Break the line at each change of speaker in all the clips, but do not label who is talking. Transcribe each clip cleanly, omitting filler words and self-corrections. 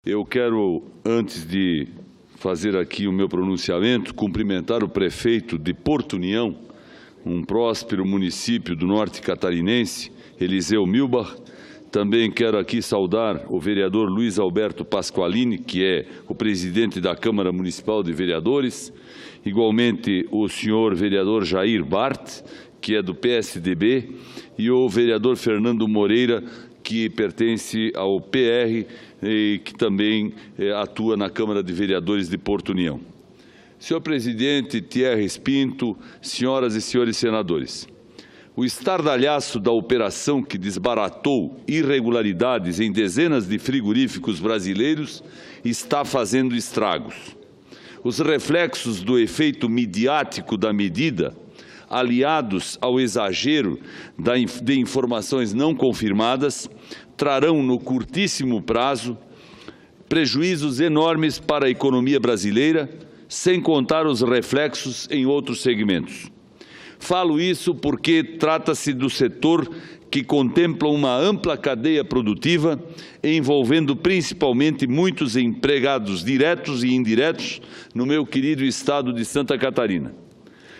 Eu quero, antes de fazer aqui o meu pronunciamento, cumprimentar o prefeito de Porto União, um próspero município do norte catarinense, Eliseu Milbach. Também quero aqui saudar o vereador Luiz Alberto Pasqualini, que é o presidente da Câmara Municipal de Vereadores, igualmente o senhor vereador Jair Bart, que é do PSDB, e o vereador Fernando Moreira, que pertence ao PR e que também atua na Câmara de Vereadores de Porto União. Senhor presidente Thierry Pinto, senhoras e senhores senadores, o estardalhaço da operação que desbaratou irregularidades em dezenas de frigoríficos brasileiros está fazendo estragos. Os reflexos do efeito midiático da medida, aliados ao exagero de informações não confirmadas, trarão no curtíssimo prazo prejuízos enormes para a economia brasileira, sem contar os reflexos em outros segmentos. Falo isso porque trata-se do setor que contempla uma ampla cadeia produtiva, envolvendo principalmente muitos empregados diretos e indiretos no meu querido estado de Santa Catarina.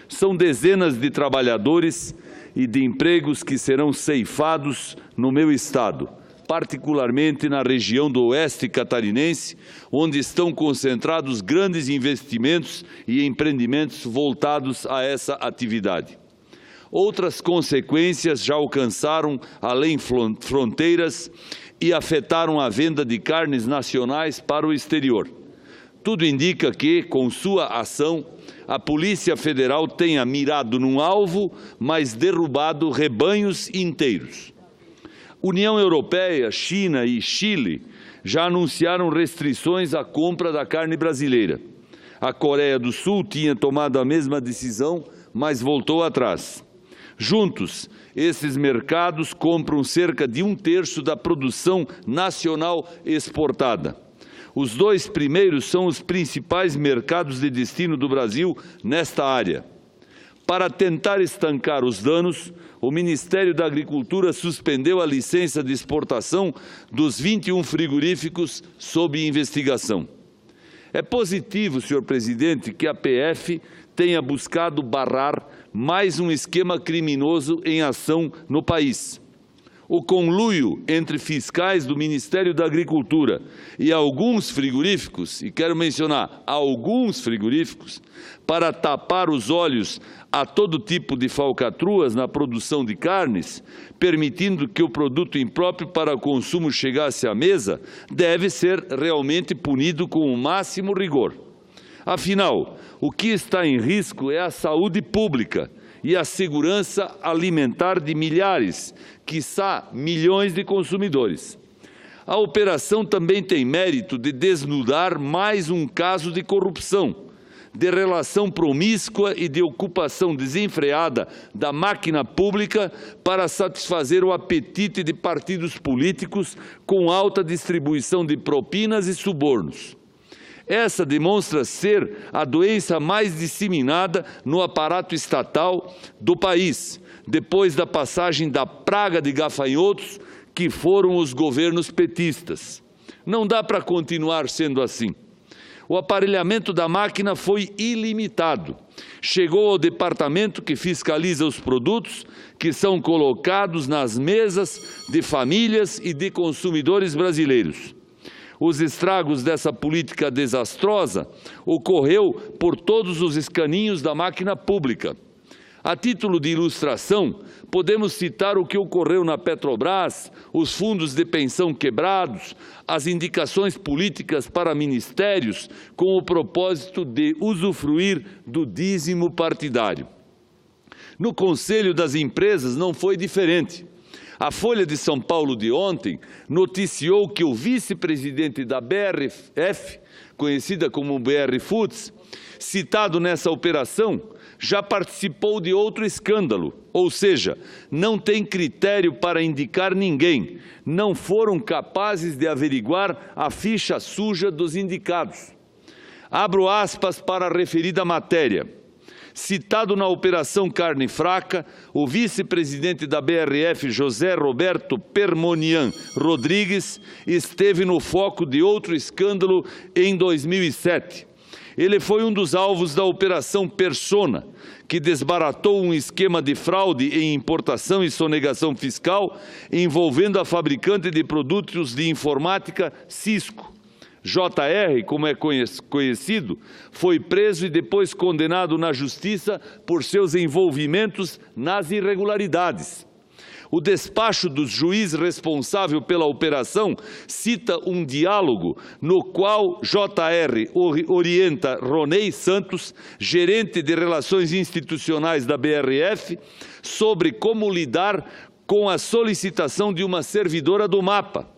São dezenas de trabalhadores e de empregos que serão ceifados no meu estado, particularmente na região do oeste catarinense, onde estão concentrados grandes investimentos e empreendimentos voltados a essa atividade. Outras consequências já alcançaram além fronteiras e afetaram a venda de carnes nacionais para o exterior. Tudo indica que, com sua ação, a Polícia Federal tenha mirado num alvo, mas derrubado rebanhos inteiros. União Europeia, China e Chile já anunciaram restrições à compra da carne brasileira. A Coreia do Sul tinha tomado a mesma decisão, mas voltou atrás. Juntos, esses mercados compram cerca de 1/3 da produção nacional exportada. Os dois primeiros são os principais mercados de destino do Brasil nesta área. Para tentar estancar os danos, o Ministério da Agricultura suspendeu a licença de exportação dos 21 frigoríficos sob investigação. É positivo, senhor presidente, que a PF tenha buscado barrar mais um esquema criminoso em ação no país. O conluio entre fiscais do Ministério da Agricultura e alguns frigoríficos, e quero mencionar alguns frigoríficos, para tapar os olhos a todo tipo de falcatruas na produção de carnes, permitindo que o produto impróprio para consumo chegasse à mesa, deve ser realmente punido com o máximo rigor. Afinal, o que está em risco é a saúde pública e a segurança alimentar de milhares, quiçá milhões de consumidores. A operação também tem mérito de desnudar mais um caso de corrupção, de relação promíscua e de ocupação desenfreada da máquina pública para satisfazer o apetite de partidos políticos com alta distribuição de propinas e subornos. Essa demonstra ser a doença mais disseminada no aparato estatal do país, depois da passagem da praga de gafanhotos que foram os governos petistas. Não dá para continuar sendo assim. O aparelhamento da máquina foi ilimitado. Chegou ao departamento que fiscaliza os produtos que são colocados nas mesas de famílias e de consumidores brasileiros. Os estragos dessa política desastrosa ocorreu por todos os escaninhos da máquina pública. A título de ilustração, podemos citar o que ocorreu na Petrobras, os fundos de pensão quebrados, as indicações políticas para ministérios com o propósito de usufruir do dízimo partidário. No Conselho das Empresas não foi diferente. A Folha de São Paulo de ontem noticiou que o vice-presidente da BRF, conhecida como BR Foods, citado nessa operação, já participou de outro escândalo, ou seja, não tem critério para indicar ninguém, não foram capazes de averiguar a ficha suja dos indicados. Abro aspas para a referida matéria. Citado na Operação Carne Fraca, o vice-presidente da BRF, José Roberto Permonian Rodrigues, esteve no foco de outro escândalo em 2007. Ele foi um dos alvos da Operação Persona, que desbaratou um esquema de fraude em importação e sonegação fiscal envolvendo a fabricante de produtos de informática Cisco. JR, como é conhecido, foi preso e depois condenado na Justiça por seus envolvimentos nas irregularidades. O despacho do juiz responsável pela operação cita um diálogo no qual JR orienta Ronei Santos, gerente de Relações Institucionais da BRF, sobre como lidar com a solicitação de uma servidora do MAPA.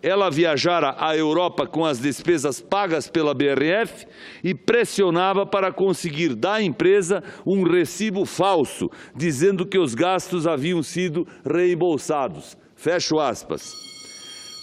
Ela viajara à Europa com as despesas pagas pela BRF e pressionava para conseguir da empresa um recibo falso, dizendo que os gastos haviam sido reembolsados. Fecho aspas.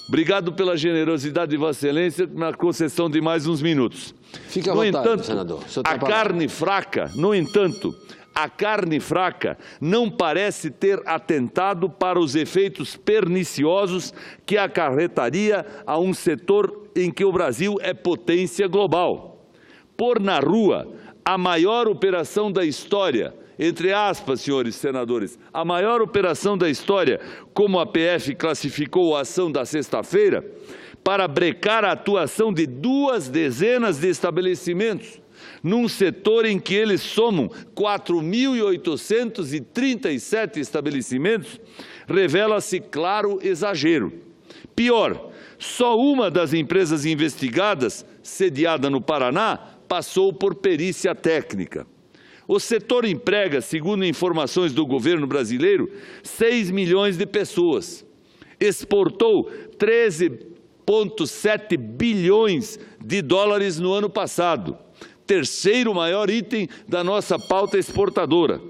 Obrigado pela generosidade de Vossa Excelência na concessão de mais uns minutos.
Fique à vontade, senador.
A carne fraca, no entanto, a carne fraca não parece ter atentado para os efeitos perniciosos que acarretaria a um setor em que o Brasil é potência global. Pôr na rua a maior operação da história, entre aspas, senhores senadores, a maior operação da história, como a PF classificou a ação da sexta-feira, para brecar a atuação de 2 dezenas de estabelecimentos, num setor em que eles somam 4.837 estabelecimentos, revela-se claro exagero. Pior, só uma das empresas investigadas, sediada no Paraná, passou por perícia técnica. O setor emprega, segundo informações do governo brasileiro, 6 milhões de pessoas. Exportou 13,7 bilhões de dólares no ano passado. Terceiro maior item da nossa pauta exportadora.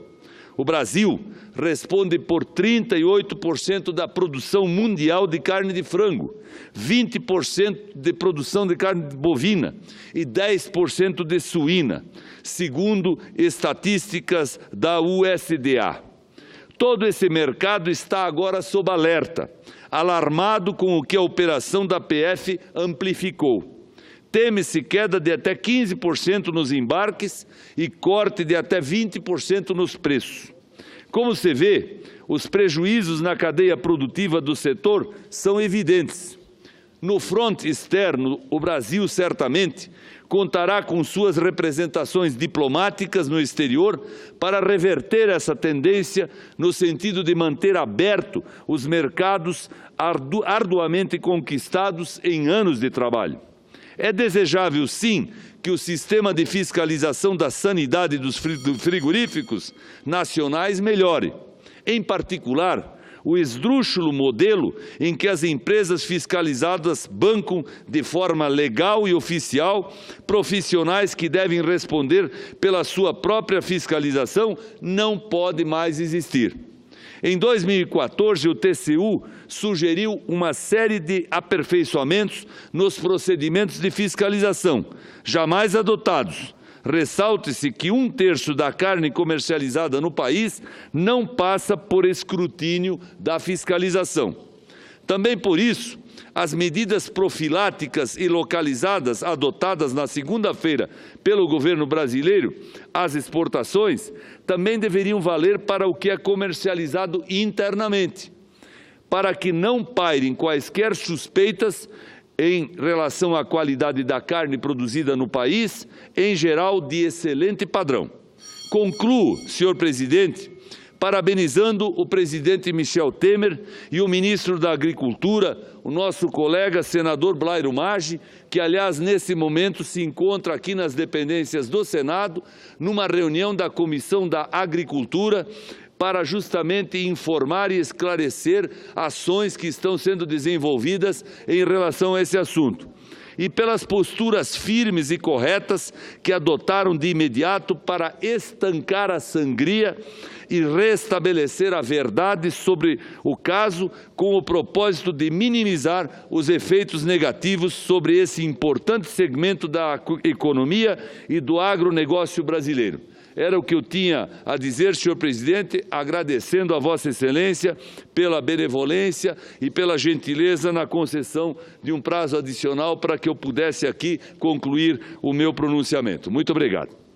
O Brasil responde por 38% da produção mundial de carne de frango, 20% de produção de carne bovina e 10% de suína, segundo estatísticas da USDA. Todo esse mercado está agora sob alerta, alarmado com o que a operação da PF amplificou. Teme-se queda de até 15% nos embarques e corte de até 20% nos preços. Como se vê, os prejuízos na cadeia produtiva do setor são evidentes. No fronte externo, o Brasil certamente contará com suas representações diplomáticas no exterior para reverter essa tendência no sentido de manter aberto os mercados arduamente conquistados em anos de trabalho. É desejável, sim, que o sistema de fiscalização da sanidade dos frigoríficos nacionais melhore. Em particular, o esdrúxulo modelo em que as empresas fiscalizadas bancam de forma legal e oficial profissionais que devem responder pela sua própria fiscalização não pode mais existir. Em 2014, o TCU sugeriu uma série de aperfeiçoamentos nos procedimentos de fiscalização, jamais adotados. Ressalte-se que 1/3 da carne comercializada no país não passa por escrutínio da fiscalização. Também por isso, as medidas profiláticas e localizadas adotadas na segunda-feira pelo governo brasileiro às exportações também deveriam valer para o que é comercializado internamente, para que não pairem quaisquer suspeitas em relação à qualidade da carne produzida no país, em geral de excelente padrão. Concluo, senhor presidente, parabenizando o presidente Michel Temer e o ministro da Agricultura, o nosso colega senador Blairo Maggi, que, aliás, nesse momento se encontra aqui nas dependências do Senado, numa reunião da Comissão da Agricultura, para justamente informar e esclarecer ações que estão sendo desenvolvidas em relação a esse assunto. E pelas posturas firmes e corretas que adotaram de imediato para estancar a sangria e restabelecer a verdade sobre o caso, com o propósito de minimizar os efeitos negativos sobre esse importante segmento da economia e do agronegócio brasileiro. Era o que eu tinha a dizer, senhor presidente, agradecendo a Vossa Excelência pela benevolência e pela gentileza na concessão de um prazo adicional para que eu pudesse aqui concluir o meu pronunciamento. Muito obrigado.